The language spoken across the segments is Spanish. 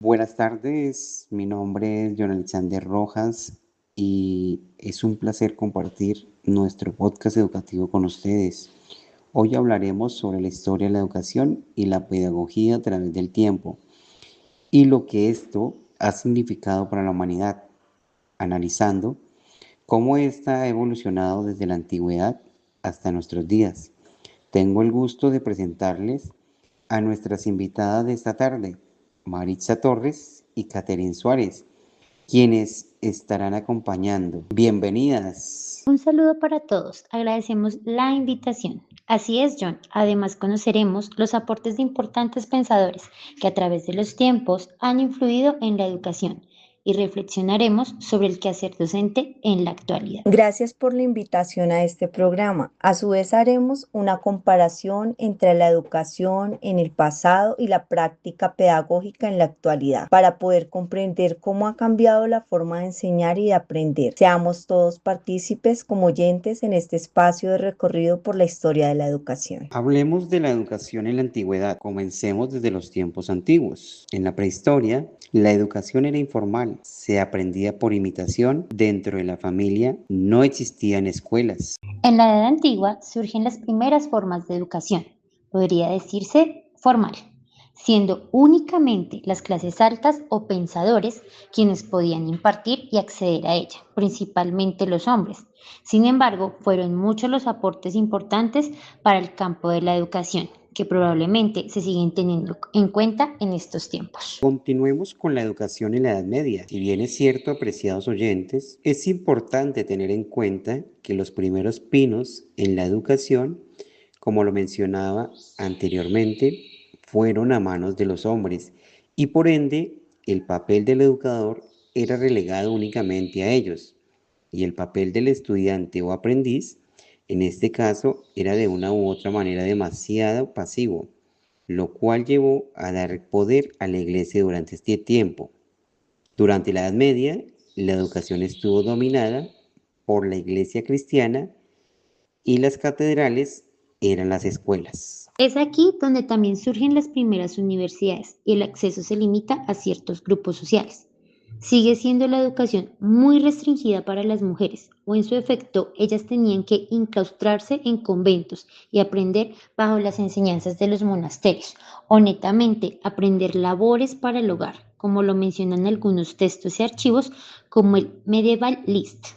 Buenas tardes, mi nombre es John Alexander Rojas y es un placer compartir nuestro podcast educativo con ustedes. Hoy hablaremos sobre la historia de la educación y la pedagogía a través del tiempo y lo que esto ha significado para la humanidad, analizando cómo ésta ha evolucionado desde la antigüedad hasta nuestros días. Tengo el gusto de presentarles a nuestras invitadas de esta tarde, Maritza Torres y Catherine Suárez, quienes estarán acompañando. Bienvenidas. Un saludo para todos. Agradecemos la invitación. Así es, John. Además, conoceremos los aportes de importantes pensadores que a través de los tiempos han influido en la educación y reflexionaremos sobre el quehacer docente en la actualidad. Gracias por la invitación a este programa. A su vez haremos una comparación entre la educación en el pasado y la práctica pedagógica en la actualidad para poder comprender cómo ha cambiado la forma de enseñar y de aprender. Seamos todos partícipes como oyentes en este espacio de recorrido por la historia de la educación. Hablemos de la educación en la antigüedad. Comencemos desde los tiempos antiguos. En la prehistoria, la educación era informal. Se aprendía por imitación dentro de la familia. No existían escuelas. En la Edad Antigua surgen las primeras formas de educación, podría decirse formal, siendo únicamente las clases altas o pensadores quienes podían impartir y acceder a ella, principalmente los hombres. Sin embargo, fueron muchos los aportes importantes para el campo de la educación, que probablemente se siguen teniendo en cuenta en estos tiempos. Continuemos con la educación en la Edad Media. Si bien es cierto, apreciados oyentes, es importante tener en cuenta que los primeros pinos en la educación, como lo mencionaba anteriormente, fueron a manos de los hombres y por ende el papel del educador era relegado únicamente a ellos y el papel del estudiante o aprendiz, en este caso, era de una u otra manera demasiado pasivo, lo cual llevó a dar poder a la iglesia durante este tiempo. Durante la Edad Media, la educación estuvo dominada por la iglesia cristiana y las catedrales eran las escuelas. Es aquí donde también surgen las primeras universidades y el acceso se limita a ciertos grupos sociales. Sigue siendo la educación muy restringida para las mujeres, o en su efecto, ellas tenían que inclaustrarse en conventos y aprender bajo las enseñanzas de los monasterios, o netamente aprender labores para el hogar, como lo mencionan algunos textos y archivos, como el Medieval List.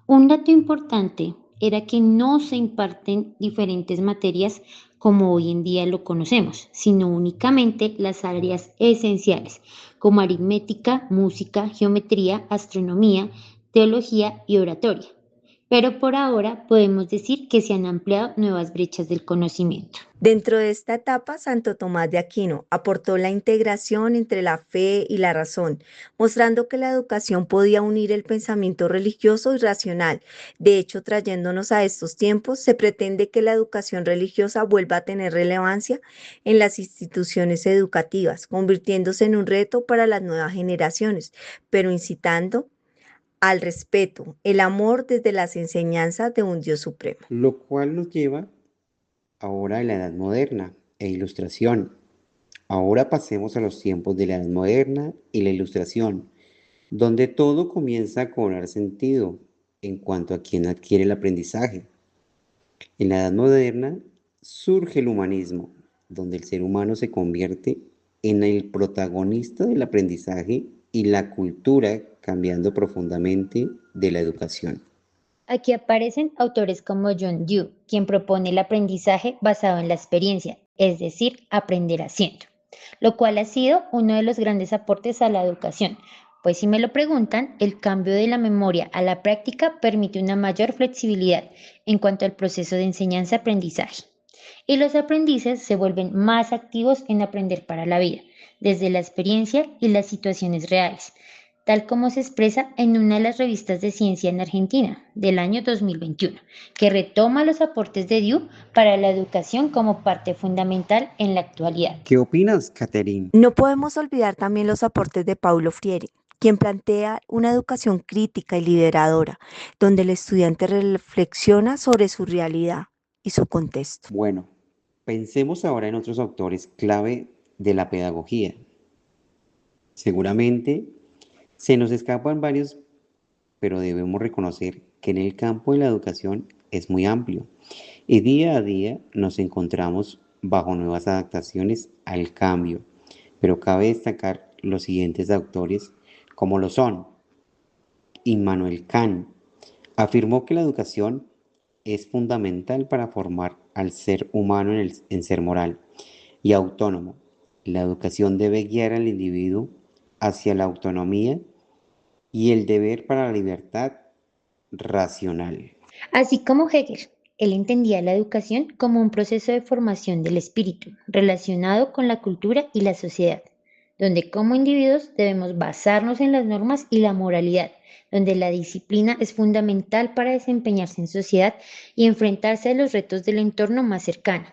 Un dato importante era que no se imparten diferentes materias como hoy en día lo conocemos, sino únicamente las áreas esenciales, como aritmética, música, geometría, astronomía, teología y oratoria. Pero por ahora podemos decir que se han ampliado nuevas brechas del conocimiento. Dentro de esta etapa, Santo Tomás de Aquino aportó la integración entre la fe y la razón, mostrando que la educación podía unir el pensamiento religioso y racional. De hecho, trayéndonos a estos tiempos, se pretende que la educación religiosa vuelva a tener relevancia en las instituciones educativas, convirtiéndose en un reto para las nuevas generaciones, pero incitando al respeto, el amor desde las enseñanzas de un Dios supremo. Lo cual nos lleva ahora a la Edad Moderna e Ilustración. Ahora pasemos a los tiempos de la Edad Moderna y la Ilustración, donde todo comienza a cobrar sentido en cuanto a quien adquiere el aprendizaje. En la Edad Moderna surge el humanismo, donde el ser humano se convierte en el protagonista del aprendizaje y la cultura cambiando profundamente de la educación. Aquí aparecen autores como John Dewey, quien propone el aprendizaje basado en la experiencia, es decir, aprender haciendo, lo cual ha sido uno de los grandes aportes a la educación, pues si me lo preguntan, el cambio de la memoria a la práctica permite una mayor flexibilidad en cuanto al proceso de enseñanza-aprendizaje. Y los aprendices se vuelven más activos en aprender para la vida, desde la experiencia y las situaciones reales, tal como se expresa en una de las revistas de ciencia en Argentina del año 2021, que retoma los aportes de Dewey para la educación como parte fundamental en la actualidad. ¿Qué opinas, Catherine? No podemos olvidar también los aportes de Paulo Freire, quien plantea una educación crítica y liberadora, donde el estudiante reflexiona sobre su realidad y su contexto. Bueno, pensemos ahora en otros autores clave de la pedagogía. Seguramente se nos escapan varios, pero debemos reconocer que en el campo de la educación es muy amplio y día a día nos encontramos bajo nuevas adaptaciones al cambio, pero cabe destacar los siguientes autores como lo son Immanuel Kant. Afirmó que la educación es fundamental para formar al ser humano en ser moral y autónomo. La educación debe guiar al individuo hacia la autonomía y el deber para la libertad racional. Así como Hegel, él entendía la educación como un proceso de formación del espíritu relacionado con la cultura y la sociedad, donde como individuos debemos basarnos en las normas y la moralidad, donde la disciplina es fundamental para desempeñarse en sociedad y enfrentarse a los retos del entorno más cercano,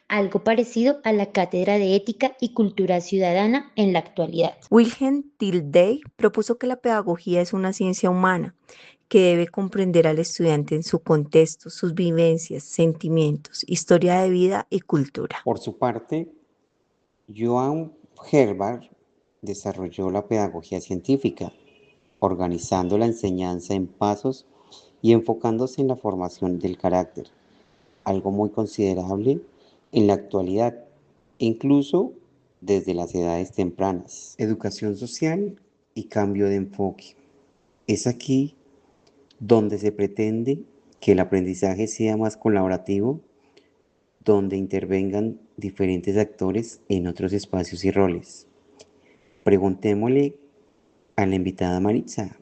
algo parecido a la Cátedra de Ética y Cultura Ciudadana en la actualidad. Wilhelm Tilday propuso que la pedagogía es una ciencia humana que debe comprender al estudiante en su contexto, sus vivencias, sentimientos, historia de vida y cultura. Por su parte, Johann Herbart desarrolló la pedagogía científica, organizando la enseñanza en pasos y enfocándose en la formación del carácter, algo muy considerable en la actualidad, incluso desde las edades tempranas. Educación social y cambio de enfoque. Es aquí donde se pretende que el aprendizaje sea más colaborativo, donde intervengan diferentes actores en otros espacios y roles. Preguntémosle a la invitada Maritza,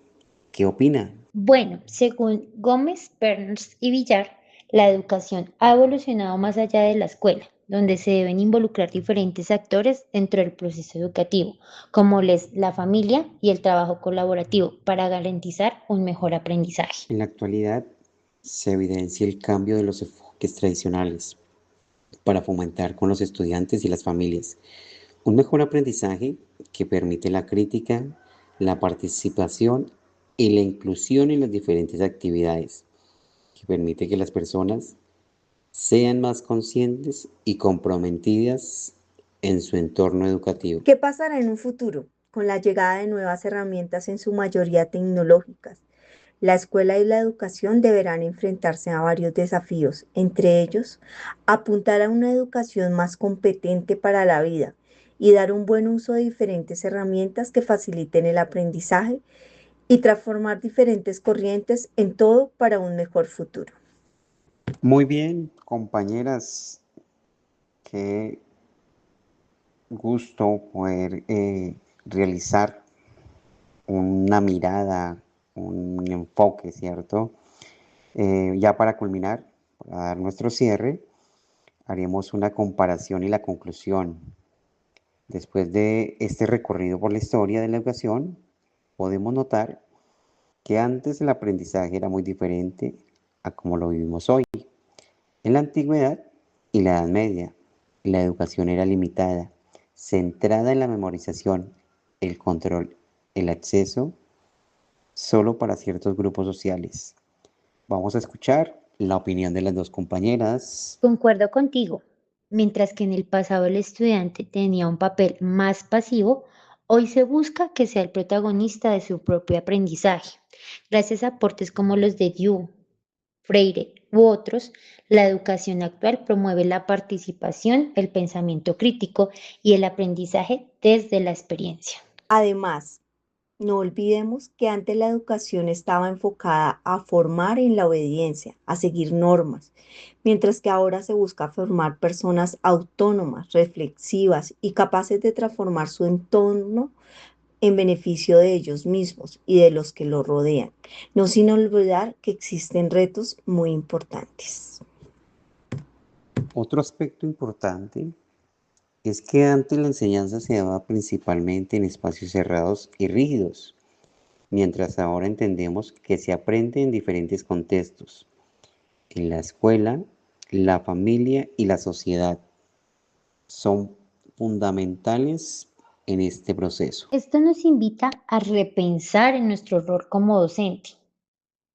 ¿qué opina? Bueno, según Gómez, Berners y Villar, la educación ha evolucionado más allá de la escuela, donde se deben involucrar diferentes actores dentro del proceso educativo, como la familia y el trabajo colaborativo, para garantizar un mejor aprendizaje. En la actualidad se evidencia el cambio de los enfoques tradicionales para fomentar con los estudiantes y las familias un mejor aprendizaje que permite la crítica, la participación y la inclusión en las diferentes actividades, que permite que las personas sean más conscientes y comprometidas en su entorno educativo. ¿Qué pasará en un futuro con la llegada de nuevas herramientas en su mayoría tecnológicas? La escuela y la educación deberán enfrentarse a varios desafíos, entre ellos, apuntar a una educación más competente para la vida y dar un buen uso de diferentes herramientas que faciliten el aprendizaje y transformar diferentes corrientes en todo para un mejor futuro. Muy bien, compañeras, qué gusto poder realizar una mirada, un enfoque, ¿cierto? Ya para culminar, para dar nuestro cierre, haremos una comparación y la conclusión. Después de este recorrido por la historia de la educación, podemos notar que antes el aprendizaje era muy diferente a como lo vivimos hoy. En la antigüedad y la Edad Media, la educación era limitada, centrada en la memorización, el control, el acceso solo para ciertos grupos sociales. Vamos a escuchar la opinión de las dos compañeras. Concuerdo contigo. Mientras que en el pasado el estudiante tenía un papel más pasivo, hoy se busca que sea el protagonista de su propio aprendizaje. Gracias a aportes como los de Diu, Freire u otros, la educación actual promueve la participación, el pensamiento crítico y el aprendizaje desde la experiencia. Además, no olvidemos que antes la educación estaba enfocada a formar en la obediencia, a seguir normas, mientras que ahora se busca formar personas autónomas, reflexivas y capaces de transformar su entorno en beneficio de ellos mismos y de los que los rodean, no sin olvidar que existen retos muy importantes. Otro aspecto importante es que antes la enseñanza se daba principalmente en espacios cerrados y rígidos, mientras ahora entendemos que se aprende en diferentes contextos, en la escuela, la familia y la sociedad. Son fundamentales en este proceso. Esto nos invita a repensar en nuestro rol como docente,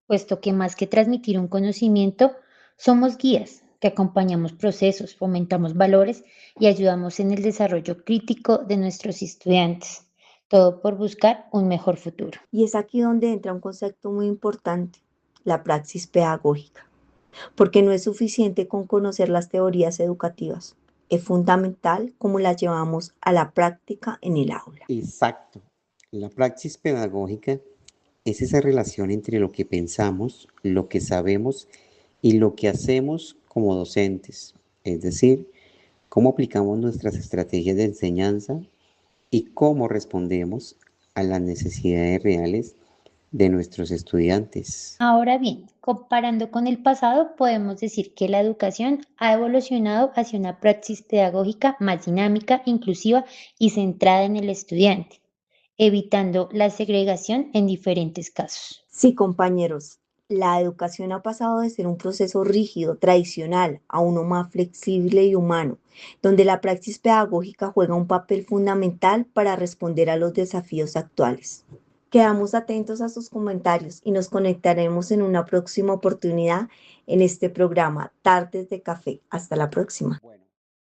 puesto que más que transmitir un conocimiento, somos guías que acompañamos procesos, fomentamos valores y ayudamos en el desarrollo crítico de nuestros estudiantes. todo por buscar un mejor futuro. Y es aquí donde entra un concepto muy importante, la praxis pedagógica, porque no es suficiente con conocer las teorías educativas, es fundamental cómo las llevamos a la práctica en el aula. Exacto. La praxis pedagógica es esa relación entre lo que pensamos, lo que sabemos y lo que hacemos como docentes, es decir, cómo aplicamos nuestras estrategias de enseñanza y cómo respondemos a las necesidades reales de nuestros estudiantes. Ahora bien, comparando con el pasado, podemos decir que la educación ha evolucionado hacia una praxis pedagógica más dinámica, inclusiva y centrada en el estudiante, evitando la segregación en diferentes casos. Sí, compañeros, la educación ha pasado de ser un proceso rígido, tradicional, a uno más flexible y humano, donde la praxis pedagógica juega un papel fundamental para responder a los desafíos actuales. Quedamos atentos a sus comentarios y nos conectaremos en una próxima oportunidad en este programa Tardes de Café. Hasta la próxima. Bueno.